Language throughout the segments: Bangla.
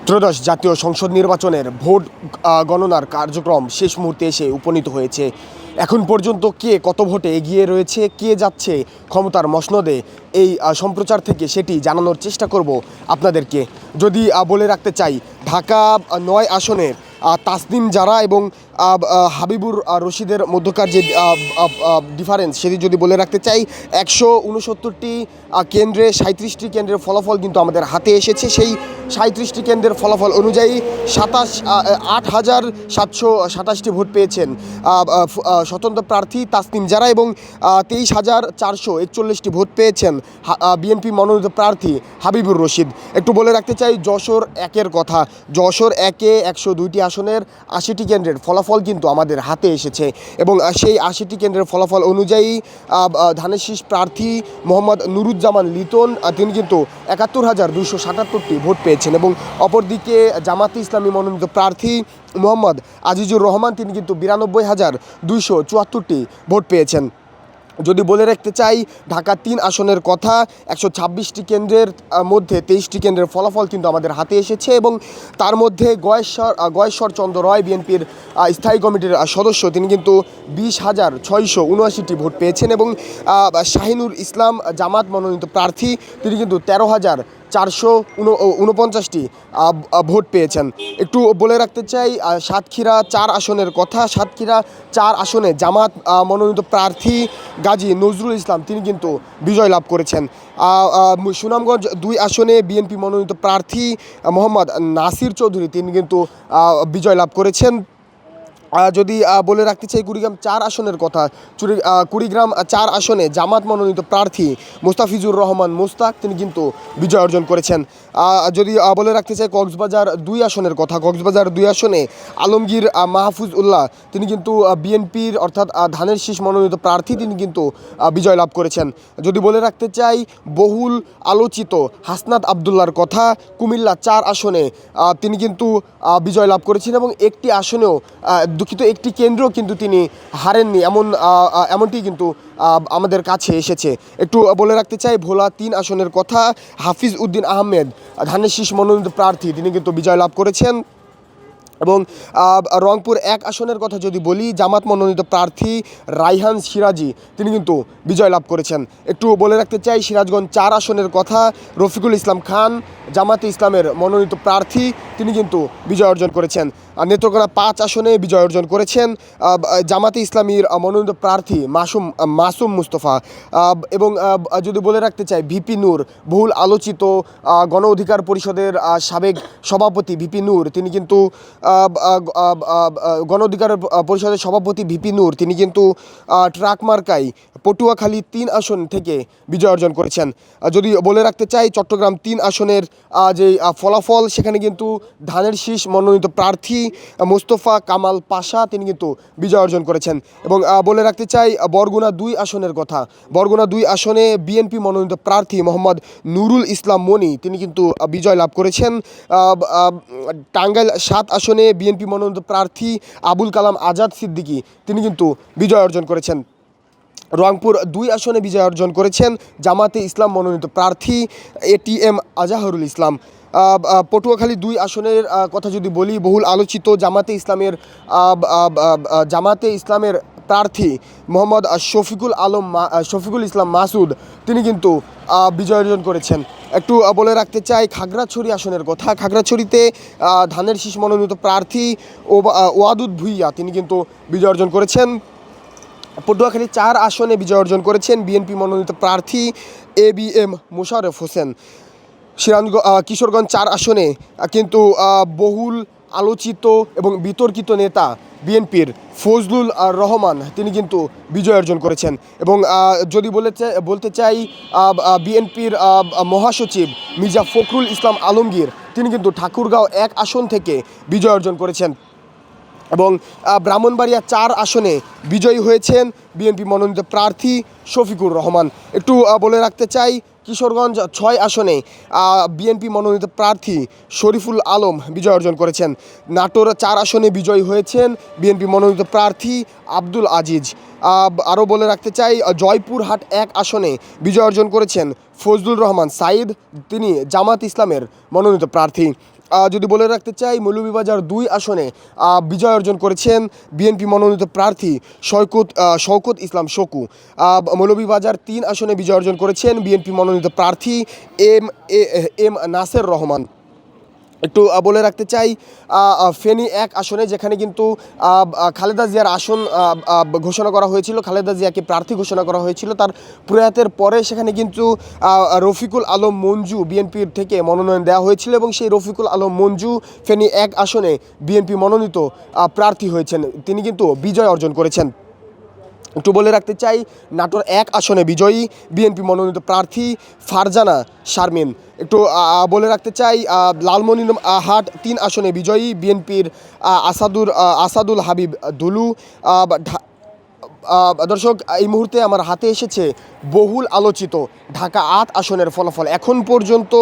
ত্রয়োদশ জাতীয় সংসদ নির্বাচনের ভোট গণনার কার্যক্রম শেষ মুহূর্তে এসে উপনীত হয়েছে। এখন পর্যন্ত কে কত ভোটে এগিয়ে রয়েছে, কে যাচ্ছে ক্ষমতার মসনদে, এই সম্প্রচার থেকে সেটি জানানোর চেষ্টা করব আপনাদেরকে। যদি বলে রাখতে চাই, ঢাকা ৯ আসনের তাসনিম জারা এবং হাবিবুর রশিদের মধ্যকার যে ডিফারেন্স সেটি যদি বলে রাখতে চাই, ১৬৯টি কেন্দ্রে ৩৭টি কেন্দ্রের ফলাফল কিন্তু আমাদের হাতে এসেছে। সেই ৩৭টি কেন্দ্রের ফলাফল অনুযায়ী ৮৭,৭২৭টি ভোট পেয়েছেন স্বতন্ত্র প্রার্থী তাসনিম জারা এবং ২৩,৪৪১টি ভোট পেয়েছেন বিএনপি মনোনীত প্রার্থী হাবিবুর রশিদ। একটু বলে রাখতে চাই যশোর ১-এর কথা। যশোর ১-এ ১০২টি আসনের ৮০টি কেন্দ্রের ফলাফল কিন্তু আমাদের হাতে এসেছে এবং সেই ৮০টি কেন্দ্রের ফলাফল অনুযায়ী ধানের শীষ প্রার্থী মোহাম্মদ নুরুজ্জামান লিটন তিনি কিন্তু ৭১,২৭৭টি ভোট পেয়েছেন এবং অপরদিকে জামাতে ইসলামী মনোনীত প্রার্থী মোহাম্মদ আজিজুর রহমান তিনি কিন্তু ৯২,২৭৪টি ভোট পেয়েছেন। যদি বলে রাখতে চাই ঢাকা ৩ আসনের কথা, ১২৬টি কেন্দ্রের মধ্যে ২৩টি কেন্দ্রের ফলাফল কিন্তু আমাদের হাতে এসেছে এবং তার মধ্যে গয়েশ্বর চন্দ্র রয় বিএনপির স্থায়ী কমিটির সদস্য তিনি কিন্তু ২০,৬৭৯টি ভোট পেয়েছেন এবং শাহিনুর ইসলাম জামাত মনোনীত প্রার্থী তিনি কিন্তু ১৩,৪৪৯টি ভোট পেয়েছেন। একটু বলে রাখতে চাই সাতক্ষীরা ৪ আসনের কথা। সাতক্ষীরা ৪ আসনে জামাত মনোনীত প্রার্থী গাজী নজরুল ইসলাম তিনি কিন্তু বিজয় লাভ করেছেন। সুনামগঞ্জ ২ আসনে বিএনপি মনোনীত প্রার্থী মোহাম্মদ নাসির চৌধুরী তিনি কিন্তু বিজয় লাভ করেছেন। যদি বলে রাখতে চাই কুড়িগ্রাম ৪ আসনের কথা, কুড়িগ্রাম ৪ আসনে জামাত মনোনীত প্রার্থী মোস্তাফিজুর রহমান মোস্তাক তিনি কিন্তু বিজয় অর্জন করেছেন। যদি বলে রাখতে চাই কক্সবাজার ২ আসনের কথা, কক্সবাজার ২ আসনে আলমগীর মাহফুজ উল্লাহ তিনি কিন্তু বিএনপির অর্থাৎ ধানের শীষ মনোনীত প্রার্থী তিনি কিন্তু বিজয় লাভ করেছেন। যদি বলে রাখতে চাই বহুল আলোচিত হাসনাত আবদুল্লার কথা, কুমিল্লা ৪ আসনে তিনি কিন্তু বিজয় লাভ করেছেন এবং একটি আসনেও একটি কেন্দ্রও কিন্তু তিনি হারেননি এমনটি কিন্তু আমাদের কাছে এসেছে। একটু বলে রাখতে চাই ভোলা ৩ আসনের কথা, হাফিজ উদ্দিন আহমেদ ধানের শীষ মনোনীত প্রার্থী তিনি কিন্তু বিজয় লাভ করেছেন এবং রংপুর ১ আসনের কথা যদি বলি, জামাত মনোনীত প্রার্থী রাইহান সিরাজি তিনি কিন্তু বিজয় লাভ করেছেন। একটু বলে রাখতে চাই সিরাজগঞ্জ ৪ আসনের কথা, রফিকুল ইসলাম খান জামাতে ইসলামের মনোনীত প্রার্থী তিনি কিন্তু বিজয় অর্জন করেছেন। নেত্রকোনা ৫ আসনে বিজয় অর্জন করেছেন জামাতে ইসলামীর মনোনীত প্রার্থী মাসুম মুস্তফা এবং যদি বলে রাখতে চাই ভিপি নূর, বহুল আলোচিত গণ অধিকার পরিষদের সাবেক সভাপতি ভিপি নূর তিনি কিন্তু গণ অধিকার পরিষদের সভাপতি ভিপি নূর তিনি কিন্তু ট্রাক মার্কায় পটুয়াখালী ৩ আসন থেকে বিজয় অর্জন করেছেন। যদি বলে রাখতে চাই চট্টগ্রাম ৩ আসনের যে ফলাফল সেখানে কিন্তু ধানের শীষ মনোনীত প্রার্থী মোস্তফা কামাল পাশা তিনি কিন্তু বিজয় অর্জন করেছেন এবং বলে রাখতে চাই বরগুনা ২ আসনের কথা। বরগুনা ২ আসনে বিএনপি মনোনীত প্রার্থী মোহাম্মদ নুরুল ইসলাম মনি তিনি কিন্তু বিজয় লাভ করেছেন। টাঙ্গাইল ৭ আসনে বিএনপি মনোনীত প্রার্থী আবুল কালাম আজাদ সিদ্দিকী তিনি কিন্তু বিজয় অর্জন করেছেন। রংপুর ২ আসনে বিজয় অর্জন করেছেন জামাতে ইসলাম মনোনীত প্রার্থী এটিএম আজাহরুল ইসলাম। পটুয়াখালী ২ আসনের কথা যদি বলি, বহুল আলোচিত জামাতে ইসলামের প্রার্থী মোহাম্মদ শফিকুল ইসলাম মাসুদ তিনি কিন্তু বিজয় অর্জন করেছেন। একটু বলে রাখতে চাই খাগড়াছড়ি আসনের কথা। খাগড়াছড়িতে ধানের শীষ মনোনীত প্রার্থী ওয়াদুদ ভুইয়া তিনি কিন্তু বিজয় অর্জন করেছেন। পটুয়াখালী ৪ আসনে বিজয় অর্জন করেছেন বিএনপি মনোনীত প্রার্থী ABM মোশাররফ হোসেন। কিশোরগঞ্জ ৪ আসনে কিন্তু বহুল আলোচিত এবং বিতর্কিত নেতা বিএনপির ফজলুল রহমান তিনি কিন্তু বিজয় অর্জন করেছেন এবং যদি বলতে চাই বিএনপির মহাসচিব মির্জা ফখরুল ইসলাম আলমগীর তিনি কিন্তু ঠাকুরগাঁও ১ আসন থেকে বিজয় অর্জন করেছেন এবং ব্রাহ্মণবাড়িয়া ৪ আসনে বিজয়ী হয়েছেন বিএনপি মনোনীত প্রার্থী শফিকুর রহমান। একটু বলে রাখতে চাই কিশোরগঞ্জ ৬ আসনে বিএনপি মনোনীত প্রার্থী শরীফুল আলম বিজয় অর্জন করেছেন। নাটোর ৪ আসনে বিজয়ী হয়েছেন বিএনপি মনোনীত প্রার্থী আব্দুল আজিজ। আরও বলে রাখতে চাই জয়পুরহাট ১ আসনে বিজয় অর্জন করেছেন ফজলুর রহমান সাঈদ তিনি জামাত ইসলামের মনোনীত প্রার্থী। যদি বলে রাখতে চাই, মৌলভীবাজার 2 আসনে বিজয় অর্জন করেছেন বিএনপি মনোনীত প্রার্থী শওকত ইসলাম শকু। মৌলভীবাজার 3 আসনে বিজয় অর্জন করেছেন বিএনপি মনোনীত প্রার্থী এম এম নাসের রহমান। একটু বলে রাখতে চাই, ফেনী 1 আসনে যেখানে কিন্তু খালেদা জিয়ার আসন ঘোষণা করা হয়েছিল, খালেদা জিয়াকে প্রার্থী ঘোষণা করা হয়েছিল তার প্রয়াতের পরে, সেখানে কিন্তু রফিকুল আলম মঞ্জু বিএনপির থেকে মনোনয়ন দেওয়া হয়েছিল এবং সেই রফিকুল আলম মঞ্জু ফেনী 1 আসনে বিএনপি মনোনীত প্রার্থী হয়েছেন, তিনি কিন্তু বিজয় অর্জন করেছেন। একটু বলে রাখতে চাই, নাটোর 1 আসনে বিজয়ী বিএনপি মনোনীত প্রার্থী ফারজানা শারমিন। একটু বলে রাখতে চাই, লালমনিরহাট 3 আসনে বিজয়ী বিএনপির আসাদুল হাবিব দুলু। দর্শক, এই মুহূর্তে আমার হাতে এসেছে বহুল আলোচিত ঢাকা 8 আসনের ফলাফল। এখন পর্যন্ত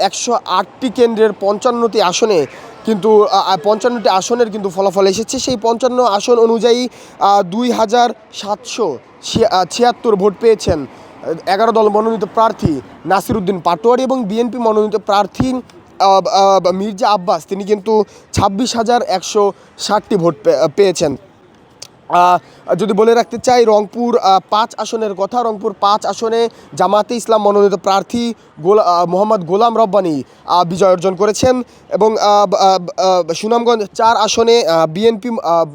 108টি কেন্দ্রের 55টি আসনে কিন্তু 55টি আসনের কিন্তু ফলাফল এসেছে। সেই 55 আসন অনুযায়ী 2776 ভোট পেয়েছেন 11 দল মনোনীত প্রার্থী নাসিরউদ্দিন পাটোয়ারি এবং বিএনপি মনোনীত প্রার্থী মির্জা আব্বাস, তিনি কিন্তু 26,160টি ভোট পেয়েছেন। যদি বলে রাখতে চাই, রংপুর 5 আসনের কথা, রংপুর 5 আসনে জামাতে ইসলাম মনোনীত প্রার্থী মোহাম্মদ গোলাম রব্বানী বিজয় অর্জন করেছেন এবং সুনামগঞ্জ 4 আসনে বিএনপি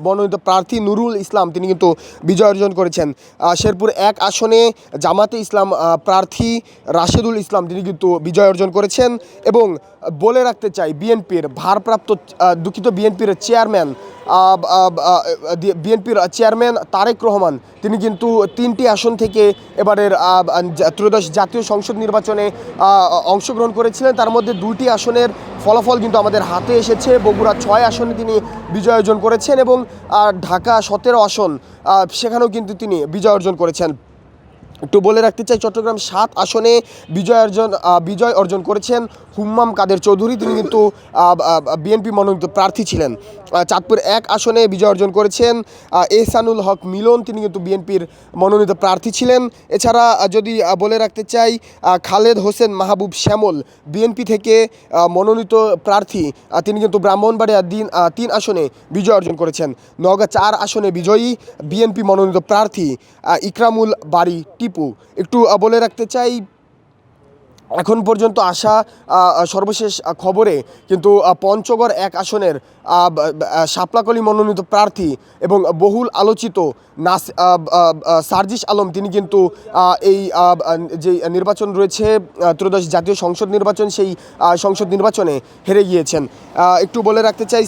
মনোনীত প্রার্থী নুরুল ইসলাম, তিনি কিন্তু বিজয় অর্জন করেছেন। শেরপুর 1 আসনে জামাতে ইসলাম প্রার্থী রাশেদুল ইসলাম, তিনি কিন্তু বিজয় অর্জন করেছেন এবং বলে রাখতে চাই, বিএনপির চেয়ারম্যান তারেক রহমান, তিনি কিন্তু 3টি আসন থেকে এবারের ত্রয়োদশ জাতীয় সংসদ নির্বাচনে অংশগ্রহণ করেছিলেন। তার মধ্যে 2টি আসনের ফলাফল কিন্তু আমাদের হাতে এসেছে। বগুড়া 6 আসনে তিনি বিজয় অর্জন করেছেন এবং ঢাকা 17 আসন, সেখানেও কিন্তু তিনি বিজয় অর্জন করেছেন। একটু বলে রাখতে চাই, চট্টগ্রাম 7 আসনে বিজয় অর্জন করেছেন হুম্মাম কাদের চৌধুরী, তিনি কিন্তু বিএনপি মনোনীত প্রার্থী ছিলেন। চাঁদপুর 1 আসনে বিজয় অর্জন করেছেন এহসানুল হক মিলন, তিনি কিন্তু বিএনপির মনোনীত প্রার্থী ছিলেন। এছাড়া যদি বলে রাখতে চাই, খালেদ হোসেন মাহবুব শ্যামল বিএনপি থেকে মনোনীত প্রার্থী, তিনি কিন্তু ব্রাহ্মণবাড়িয়া 3 আসনে বিজয় অর্জন করেছেন। নওগাঁ 4 আসনে বিজয়ী বিএনপি মনোনীত প্রার্থী ইকরামুল বারী টিপু। একটু বলে রাখতে চাই, এখন পর্যন্ত আসা সর্বশেষ খবরে কিন্তু পঞ্চগড় 1 আসনের শাপলাকলি মনোনীত প্রার্থী এবং বহুল আলোচিত সার্জিস আলম, তিনি কিন্তু এই যে নির্বাচন রয়েছে ত্রয়োদশ জাতীয় সংসদ নির্বাচন, সেই সংসদ নির্বাচনে হেরে গিয়েছেন। একটু বলে রাখতে চাই,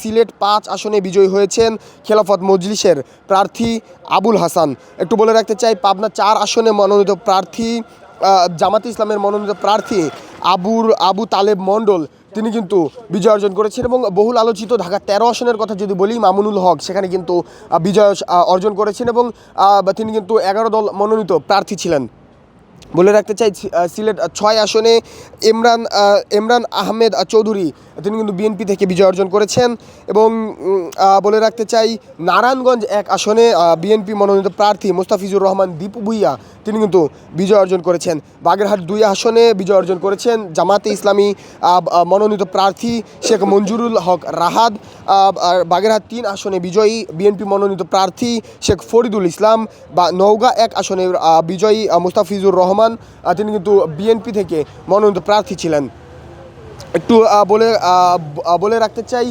সিলেট 5 আসনে বিজয়ী হয়েছেন খেলাফত মজলিসের প্রার্থী আবুল হাসান। একটু বলে রাখতে চাই, পাবনা 4 আসনে মনোনীত প্রার্থী জামাতে ইসলামের মনোনীত প্রার্থী আবু তালেব মণ্ডল, তিনি কিন্তু বিজয় অর্জন করেছেন এবং বহুল আলোচিত ঢাকা 13 আসনের কথা যদি বলি, মামুনুল হক সেখানে কিন্তু বিজয় অর্জন করেছেন এবং তিনি কিন্তু 11 দল মনোনীত প্রার্থী ছিলেন। বলে রাখতে চাই, সিলেট 6 আসনে ইমরান আহমেদ চৌধুরী, তিনি কিন্তু বিএনপি থেকে বিজয় অর্জন করেছেন এবং বলে রাখতে চাই, নারায়ণগঞ্জ 1 আসনে বিএনপি মনোনীত প্রার্থী মোস্তাফিজুর রহমান দীপু ভুইয়া, তিনি কিন্তু বিজয় অর্জন করেছেন। বাগেরহাট 2 আসনে বিজয় অর্জন করেছেন জামাতে ইসলামী মনোনীত প্রার্থী শেখ মঞ্জুরুল হক রাহাদ। বাগেরহাট 3 আসনে বিজয়ী বিএনপি মনোনীত প্রার্থী শেখ ফরিদুল ইসলাম। বা নওগাঁ 1 আসনে বিজয়ী মুস্তাফিজুর রহমান, তিনি কিন্তু বিএনপি থেকে মনোনীত প্রার্থী ছিলেন। একটু বলে রাখতে চাই,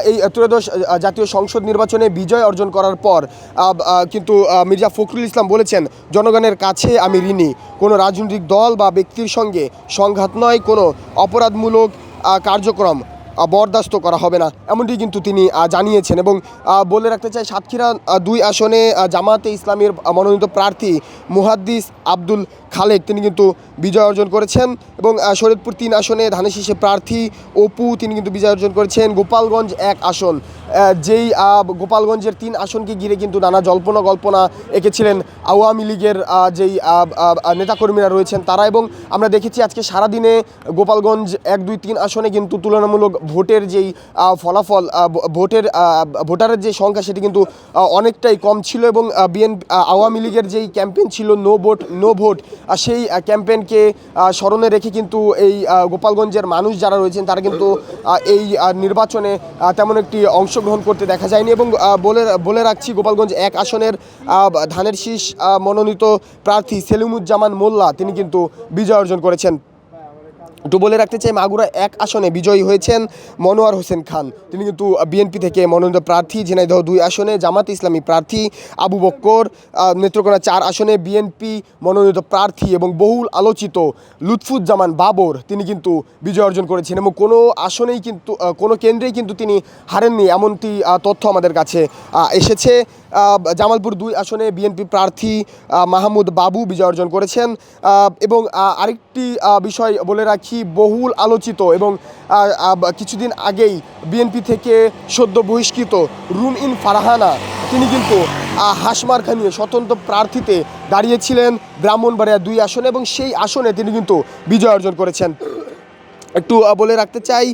এই ত্রয়োদশ জাতীয় সংসদ নির্বাচনে বিজয় অর্জন করার পর কিন্তু মির্জা ফখরুল ইসলাম বলেছেন, জনগণের কাছে আমি ঋণী, কোনো রাজনৈতিক দল বা ব্যক্তির সঙ্গে সংঘাত নয়, কোনো অপরাধমূলক কার্যক্রম বরদাস্ত করা হবে না, এমনটি কিন্তু তিনি জানিয়েছেন। এবং বলে রাখতে চাই, সাতক্ষীরা 2 আসনে জামাতে ইসলামের মনোনীত প্রার্থী মুহাদ্দিস আব্দুল খালেক, তিনি কিন্তু বিজয় অর্জন করেছেন এবং শরীয়তপুর 3 আসনে ধানের শীষে প্রার্থী অপু, তিনি কিন্তু বিজয় অর্জন করেছেন। গোপালগঞ্জ 1 আসন যেই গোপালগঞ্জের 3 আসনকে ঘিরে কিন্তু নানা জল্পনা এঁকেছিলেন আওয়ামী লীগের যেই নেতাকর্মীরা রয়েছেন তারা, এবং আমরা দেখেছি আজকে সারাদিনে গোপালগঞ্জ 1, 2, 3 আসনে কিন্তু তুলনামূলক ভোটের যেই ফলাফল, ভোটারের যে সংখ্যা সেটি কিন্তু অনেকটাই কম ছিল, এবং আওয়ামী লীগের যেই ক্যাম্পেইন ছিল নো ভোট, সেই ক্যাম্পেইনকে স্মরণে রেখে কিন্তু এই গোপালগঞ্জের মানুষ যারা রয়েছেন তারা কিন্তু এই নির্বাচনে তেমন একটি অংশগ্রহণ করতে দেখা যায়নি। এবং বলে রাখছি, গোপালগঞ্জ 1 আসনের ধানের শীষ মনোনীত প্রার্থী সেলিমুজ্জামান মোল্লা তিনি কিন্তু বিজয় অর্জন করেছেন। একটু বলে রাখতে চাই, মাগুরা 1 আসনে বিজয়ী হয়েছেন মনোয়ার হোসেন খান, তিনি কিন্তু বিএনপি থেকে মনোনীত প্রার্থী। ঝিনাইদহ 2 আসনে জামাত ইসলামী প্রার্থী আবু বক্কর, নেত্রকোনা 4 আসনে বিএনপি মনোনীত প্রার্থী এবং বহুল আলোচিত লুৎফুজ্জামান বাবর তিনি কিন্তু বিজয় অর্জন করেছেন, এবং কোনো আসনেই কিন্তু কোনো কেন্দ্রেই কিন্তু তিনি হারেননি এমনটি তথ্য আমাদের কাছে এসেছে। জামালপুর 2 আসনে বিএনপি প্রার্থী মাহমুদ বাবু বিজয় অর্জন করেছেন। এবং আরেকটি বিষয় বলে রাখি, বহুল আলোচিত এবং কিছুদিন আগেই বিএনপি থেকে সদ্য বহিষ্কৃত রুম ইন ফারহানা তিনি কিন্তু হাসমার্কা নিয়ে স্বতন্ত্র প্রার্থীতে দাঁড়িয়েছিলেন ব্রাহ্মণবাড়িয়া 2 আসনে, এবং সেই আসনে তিনি কিন্তু বিজয় অর্জন করেছেন। একটু বলে রাখতে চাই,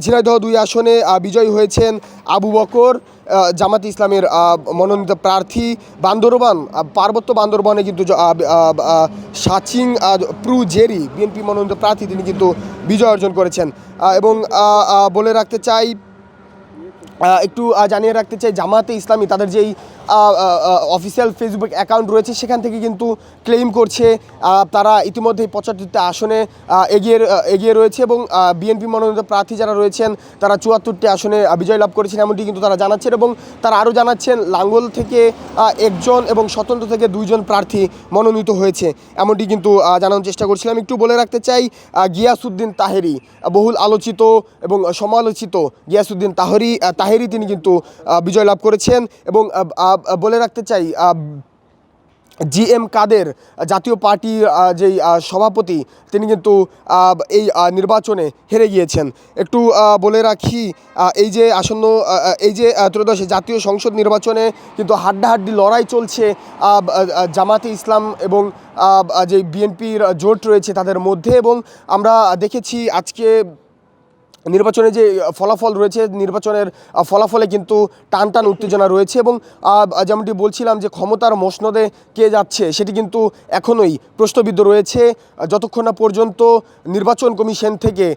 ঝিনাইদহ 2 আসনে বিজয়ী হয়েছেন আবু বকর, জামাত ইসলামের মনোনীত প্রার্থী। পার্বত্য বান্দরবনে কিন্তু সাচিং প্রু জেরি বিএনপি মনোনীত প্রার্থী তিনি কিন্তু বিজয় অর্জন করেছেন। এবং বলে রাখতে চাই, একটু জানিয়ে রাখতে চাই, জামাতে ইসলামী তাদের যেই অফিসিয়াল ফেসবুক অ্যাকাউন্ট রয়েছে সেখান থেকে কিন্তু ক্লেইম করছে তারা ইতিমধ্যেই 75টি আসনে এগিয়ে রয়েছে, এবং বিএনপি মনোনীত প্রার্থী যারা রয়েছেন তারা 74টি আসনে বিজয় লাভ করেছেন এমনটি কিন্তু তারা জানাচ্ছেন। এবং তারা আরও জানাচ্ছেন লাঙ্গল থেকে 1 জন এবং স্বতন্ত্র থেকে 2 জন প্রার্থী মনোনীত হয়েছে এমনটি কিন্তু জানানোর চেষ্টা করছিলাম। একটু বলে রাখতে চাই, গিয়াসউদ্দিন তাহেরি, বহুল আলোচিত এবং সমালোচিত গিয়াসউদ্দিন তাহেরি তিনি কিন্তু বিজয় লাভ করেছেন। এবং বলে রাখতে চাই, GM কাদের জাতীয় পার্টির যেই সভাপতি তিনি কিন্তু এই নির্বাচনে হেরে গিয়েছেন। একটু বলে রাখি, এই যে আসন্ন এই যে ত্রয়োদশ জাতীয় সংসদ নির্বাচনে কিন্তু হাড্ডাহাড্ডি লড়াই চলছে জামাতে ইসলাম এবং যে বিএনপির জোট রয়েছে তাদের মধ্যে, এবং আমরা দেখেছি আজকে নির্বাচনে যে ফলাফল রয়েছে, নির্বাচনের ফলাফলে কিন্তু টান উত্তেজনা রয়েছে, এবং যেমনটি বলছিলাম যে ক্ষমতার মসনদে কে যাচ্ছে সেটি কিন্তু এখনোই প্রশ্নবিদ্ধ রয়েছে। যতক্ষণ না পর্যন্ত নির্বাচন কমিশন থেকে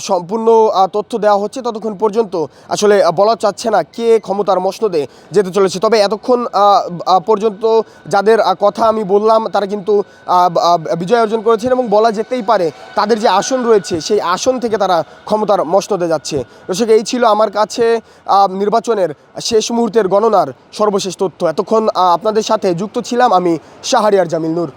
সম্পূর্ণ তথ্য দেওয়া হচ্ছে ততক্ষণ পর্যন্ত আসলে বলা যাচ্ছে না কে ক্ষমতার মসনদে যেতে চলেছে। তবে এতক্ষণ পর্যন্ত যাদের কথা আমি বললাম তারা কিন্তু বিজয় অর্জন করেছেন, এবং বলা যেতেই পারে তাদের যে আসন রয়েছে সেই আসন থেকে তারা ক্ষমতার মসনদে যাচ্ছে। দর্শক, এই ছিল আমার কাছে নির্বাচনের শেষ মুহূর্তের গণনার সর্বশেষ তথ্য। এতক্ষণ আপনাদের সাথে যুক্ত ছিলাম আমি শাহরিয়ার জামিল নূর।